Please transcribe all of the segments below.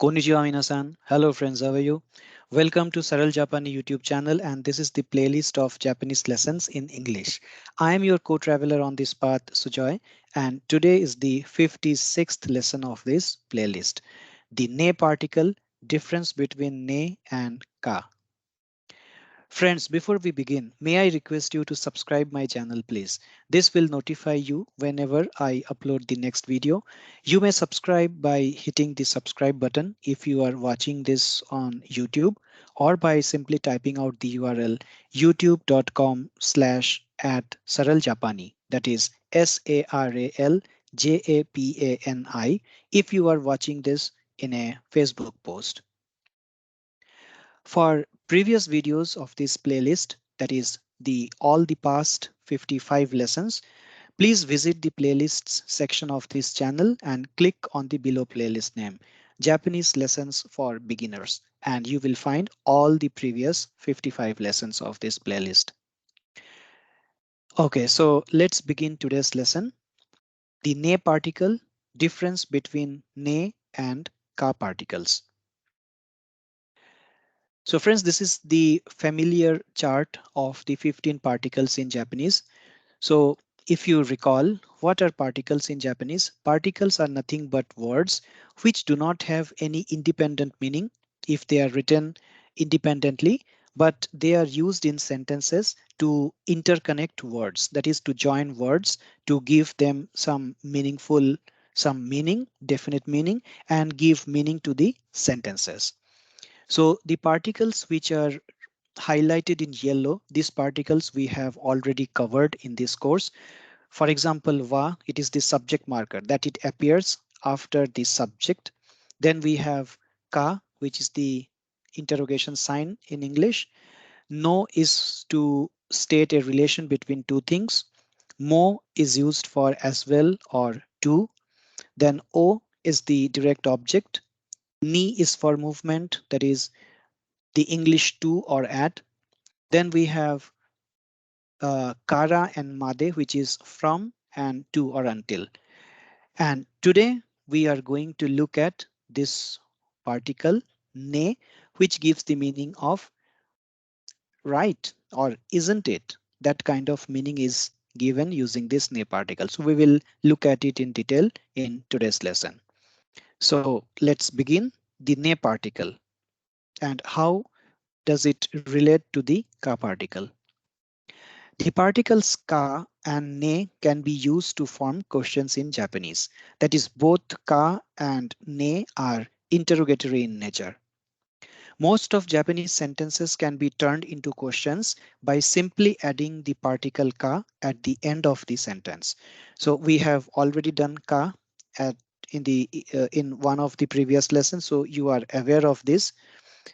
Konnichiwa minasan. Hello friends, how are you? Welcome to Saral Japani YouTube channel, and this is the playlist of Japanese lessons in English. I am your co-traveler on this path, Sujoy, and today is the 56th lesson of this playlist. The ne particle, difference between ne and ka. Friends, before we begin, may I request you to subscribe my channel please. This will notify you whenever I upload the next video. You may subscribe by hitting the subscribe button if you are watching this on YouTube, or by simply typing out the URL youtube.com/at Saraljapani, that is SARALJAPANI, if you are watching this in a Facebook post. For previous videos of this playlist, that is the all the past 55 lessons, please visit the playlists section of this channel and click on the below playlist name, Japanese Lessons for Beginners, and you will find all the previous 55 lessons of this playlist. Okay, so let's begin today's lesson. The ne particle, difference between ne and ka particles. So friends, this is the familiar chart of the 15 particles in Japanese. So if you recall, what are particles in Japanese? Particles are nothing but words which do not have any independent meaning if they are written independently, but they are used in sentences to interconnect words, that is to join words to give them some meaningful, some meaning, definite meaning, and give meaning to the sentences. So the particles which are highlighted in yellow, these particles we have already covered in this course. For example, wa, it is the subject marker that it appears after the subject. Then we have ka, which is the interrogation sign in English. No is to state a relation between two things. Mo is used for as well or to. Then o is the direct object. Ni is for movement, that is the English to or at. Then we have kara and made, which is from and to or until. And today we are going to look at this particle ne, which gives the meaning of right or isn't it. That kind of meaning is given using this ne particle. So we will look at it in detail in today's lesson. So let's begin the ne particle and how does it relate to the ka particle. The particles ka and ne can be used to form questions in Japanese. That is, both ka and ne are interrogatory in nature. Most of Japanese sentences can be turned into questions by simply adding the particle ka at the end of the sentence. So we have already done ka at in one of the previous lessons, so you are aware of this.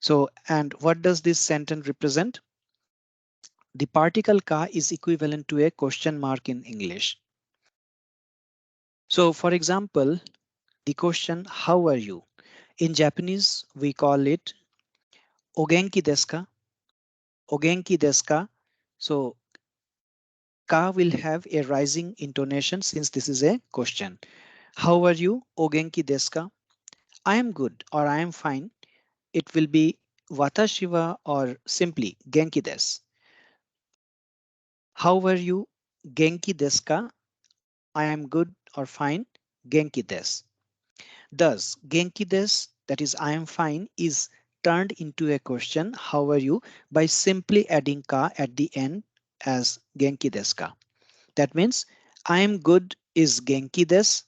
So, and what does this sentence represent? The particle ka is equivalent to a question mark in English. So for example, the question, how are you? In Japanese, we call it ogenki desu ka? Ogenki desu ka? So ka will have a rising intonation since this is a question. How are you? Ogenki desu ka? I am good or I am fine. It will be watashi wa or simply genki desu. How are you? Genki desu ka? I am good or fine. Genki desu. Thus, Genki des, that is I am fine, is turned into a question, how are you, by simply adding ka at the end as Genki desu ka. That means I am good is Genki des,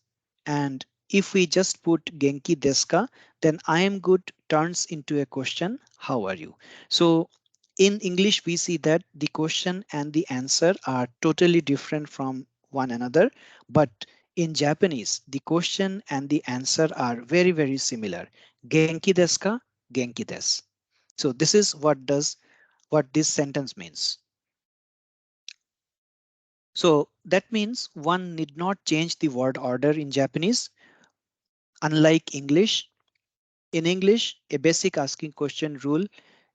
and if we just put Genki desu ka, then I am good turns into a question, how are you? So in English, we see that the question and the answer are totally different from one another, but in Japanese, the question and the answer are very, very similar. Genki desu ka? Genki desu. So this is what this sentence means. So that means one need not change the word order in Japanese. Unlike English, in English, a basic asking question rule,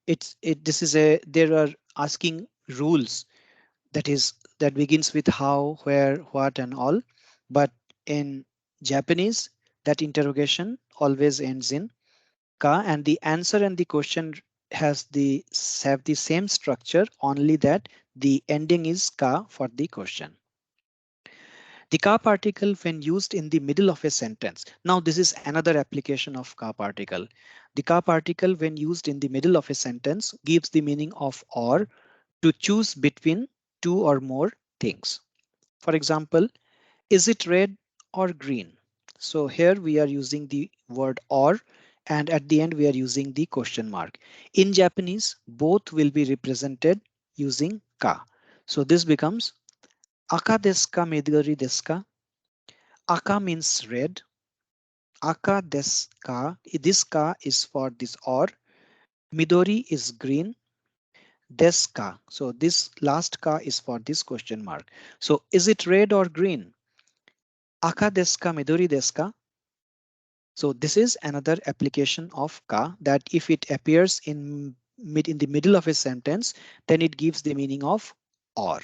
this is a there are asking rules, that is that begins with how, where, what and all. But in Japanese, that interrogation always ends in ka, and the answer and the question have the same structure, only that the ending is ka for the question. The ka particle when used in the middle of a sentence. Now this is another application of ka particle. The ka particle when used in the middle of a sentence gives the meaning of or, to choose between two or more things. For example, is it red or green? So here we are using the word or, and at the end we are using the question mark. In Japanese, both will be represented using ka. So this becomes aka desu ka midori desu ka? Aka means red. Aka desu ka? This ka is for this or. Midori is green. Desu ka? So this last ka is for this question mark. So is it red or green? Aka desu ka midori desu ka? So this is another application of ka, that if it appears in the middle of a sentence, then it gives the meaning of or.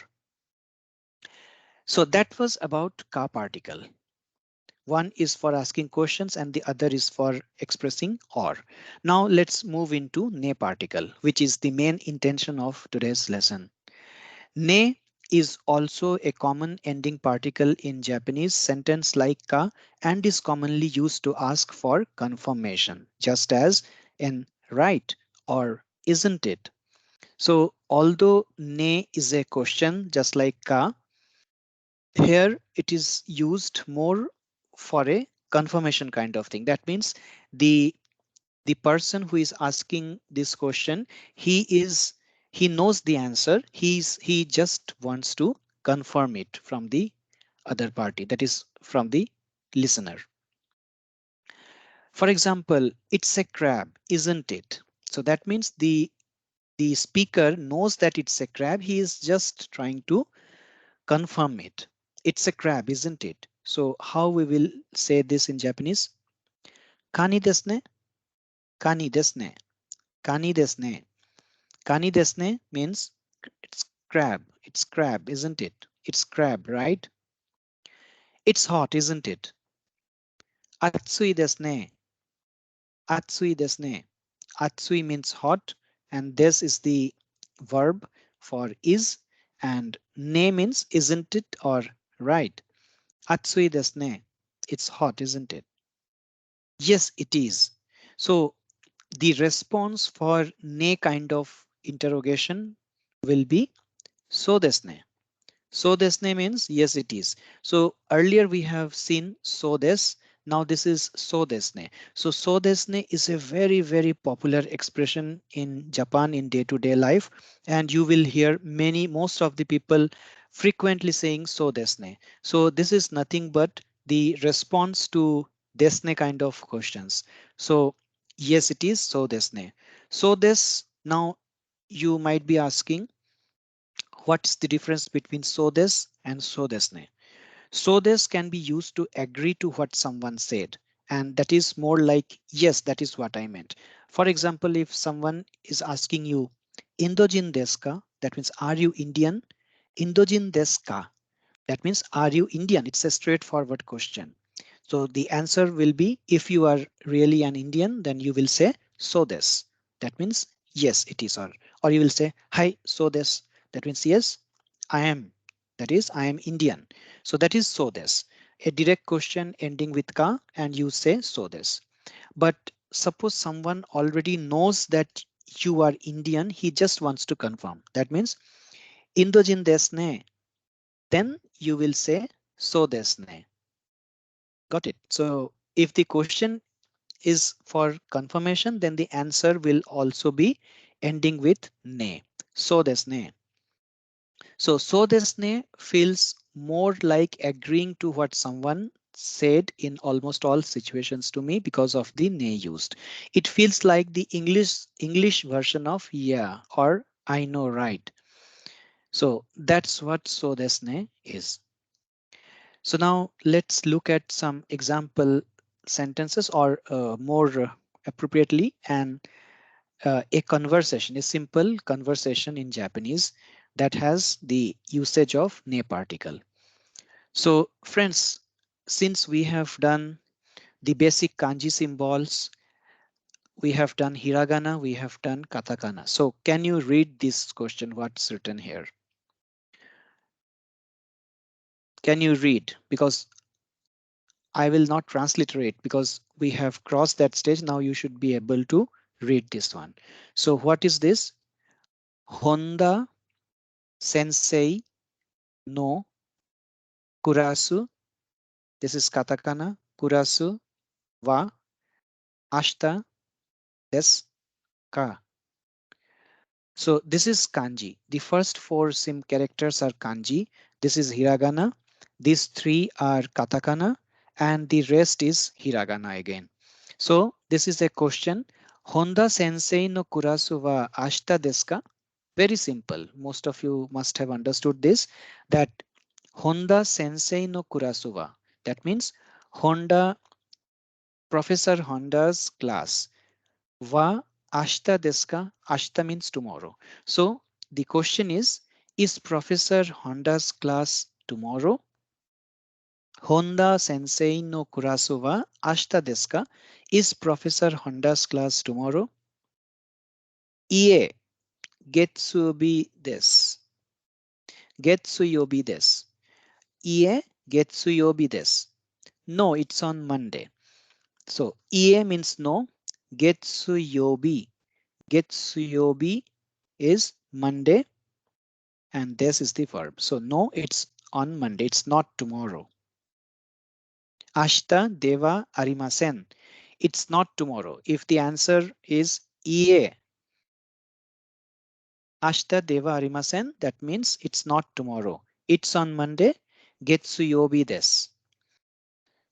So that was about ka particle. One is for asking questions and the other is for expressing or. Now let's move into ne particle, which is the main intention of today's lesson. Ne is also a common ending particle in Japanese sentence like ka, and is commonly used to ask for confirmation, just as in right or isn't it. So although ne is a question just like ka, here it is used more for a confirmation kind of thing. That means the the person who is asking this question, he knows the answer, he just wants to confirm it from the other party, that is from the listener. For example, it's a crab, isn't it? So that means the speaker knows that it's a crab, he is just trying to confirm it. It's a crab, isn't it? So how we will say this in Japanese? Kani desu ne? Kani desu ne? Kani desu ne? Kani desne means it's crab. It's crab, isn't it? It's crab, right? It's hot, isn't it? Atsui desne. Atsui desne. Atsui means hot, and this is the verb for is, and ne means isn't it or right. Atsui desne. It's hot, isn't it? Yes, it is. So the response for ne kind of interrogation will be so desne. So this name means yes, it is. So earlier we have seen so this. Now this is so desne. So desne is a very, very popular expression in Japan in day-to-day life. And you will hear most of the people frequently saying so desne. So this is nothing but the response to desne kind of questions. So yes, it is so desne. So this now you might be asking, what's the difference between so this and so desne? So this can be used to agree to what someone said, and that is more like yes, that is what I meant. For example, if someone is asking you Indojin desu ka? That means are you Indian? Indojin desu ka? That means are you Indian? It's a straightforward question. So the answer will be, if you are really an Indian, then you will say so this. That means yes, it is. Or you will say hi, so this. That means yes, I am. That is, I am Indian. So that is so this. A direct question ending with ka, and you say so this. But suppose someone already knows that you are Indian, he just wants to confirm. That means Indojin desne. Then you will say so desne. Got it. So if the question is for confirmation, then the answer will also be ending with ne. So desne. So desne feels more like agreeing to what someone said in almost all situations to me because of the ne used. It feels like the English version of yeah or I know, right? So that's what so desne is. So now let's look at some example sentences, or more appropriately, a conversation, a simple conversation in Japanese that has the usage of ne particle. So friends, since we have done the basic kanji symbols, we have done hiragana, we have done katakana. So can you read this question? What's written here? Can you read? Because I will not transliterate because we have crossed that stage. Now you should be able to read this one. So what is this? Honda sensei no kurasu. This is katakana. Kurasu wa ashita desu ka. So this is kanji. The first four sim characters are kanji. This is hiragana. These three are katakana and the rest is hiragana again. So this is a question. Honda sensei no kurasu wa ashita desu ka? Very simple. Most of you must have understood this, that Honda sensei no kurasu wa. That means Honda, Professor Honda's class. Wa ashita desu ka? Ashita means tomorrow. So the question is Professor Honda's class tomorrow? Honda sensei no kurasu wa ashita desu ka? Is Professor Honda's class tomorrow? Ie, getsubi desu. Getsuyobi desu. Ie, getsuyobi desu. No, it's on Monday. So ie means no. Getsuyobi. Getsuyobi is Monday and this is the verb. So no, it's on Monday. It's not tomorrow. Ashita deva arimasen. It's not tomorrow. If the answer is ie, ashita deva arimasen, that means it's not tomorrow. It's on Monday. Getsuyobi desu.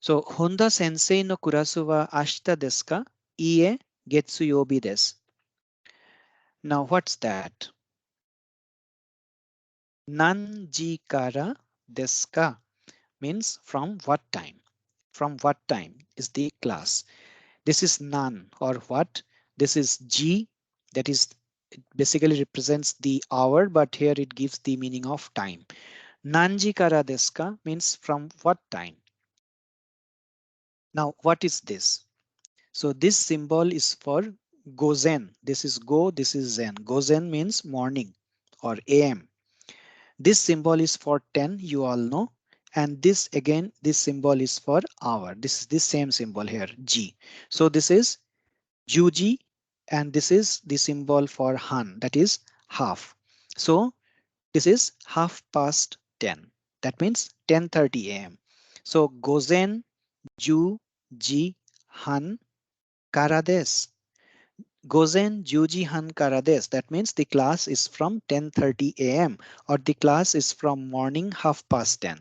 So Honda sensei no kurasu wa ashita desu ka? Ie getsuyobi desu. Now what's that? Nanji kara desu ka means from what time? From what time is the class? This is nan or what? This is G, that is, it basically represents the hour, but here it gives the meaning of time. Nanji kara desu ka means from what time? Now what is this? So this symbol is for gozen. This is go, this is zen. Gozen means morning or AM. This symbol is for 10, you all know. And this again, this symbol is for hour. This is the same symbol here, G. So this is Juji and this is the symbol for Han, that is half. So this is half past 10. That means 10:30 a.m. So Gozen Ju Ji Han Karades. Gozen Juji Han Karades. That means the class is from 10:30 a.m. or the class is from morning half past 10.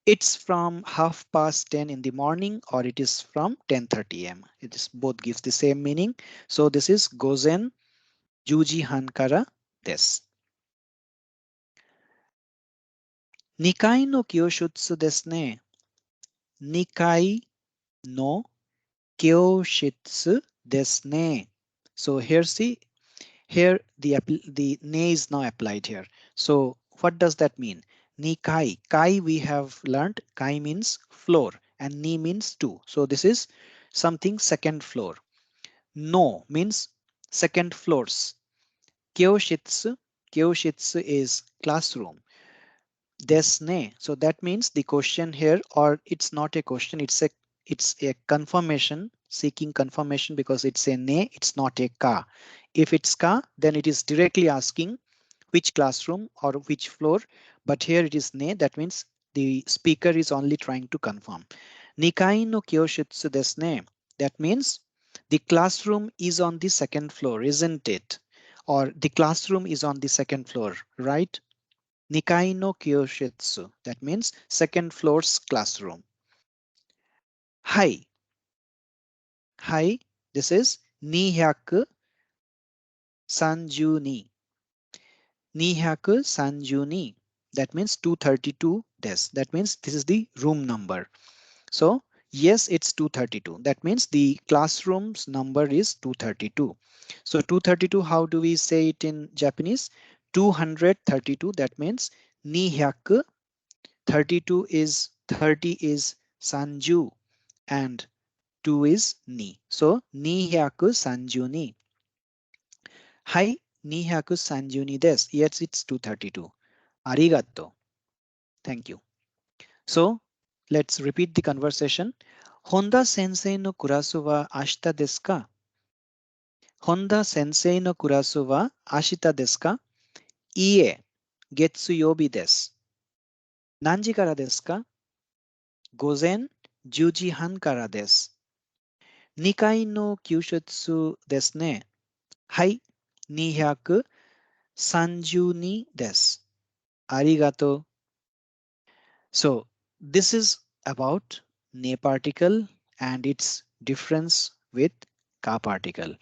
It's from half past 10 in the morning or it is from 10:30 a.m. It is both gives the same meaning. So this is Gozen Juji Han Kara des. Nikai no kyoshutsu desu ne. Nikai no kyoshitsu desu ne. So here see, here the ne is now applied here. So what does that mean? Nikai. Kai we have learned. Kai means floor and ni means two. So this is something second floor. No means second floors. Kyoshitsu. Kyoshitsu is classroom. Desne. So that means the question here, or it's not a question, it's a confirmation, seeking confirmation because it's a ne, it's not a ka. If it's ka, then it is directly asking which classroom or which floor, but here it is ne, that means the speaker is only trying to confirm. Nikai no kyoshitsu desne. That means the classroom is on the second floor, isn't it? Or the classroom is on the second floor, right? Nikai no kyoshitsu. That means second floor's classroom. Hai. Hai. This is 230 ni. 230 ni. That means 232 des. That means this is the room number. So yes, it's 232. That means the classroom's number is 232. So 232, how do we say it in Japanese? 232. That means 200. 32 is 30 is sanju and 2 is ni. So, 230に. Hi, 230にです. Yes, it's 232. Arigato. Thank you. So, let's repeat the conversation. Honda sensei no kurasu wa ashita desu ka? Honda sensei no kurasu wa ashita desu ka? Iie, getsuyobi desu. Nanji kara desu ka? Gozen 10時半からです。2階の給食ですね。はい、232です。ありがとう。So, this is about ne particle and its difference with ka particle.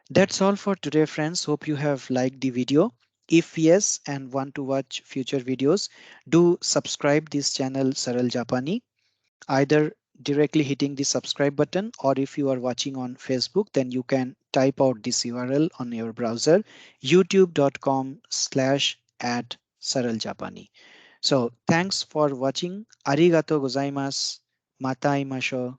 That's all for today, friends. Hope you have liked the video. If yes and want to watch future videos, do subscribe this channel Saral Japani, either directly hitting the subscribe button, or if you are watching on Facebook, then you can type out this URL on your browser, youtube.com/at Saral Japani. So thanks for watching. Arigato gozaimasu. Mata imasho.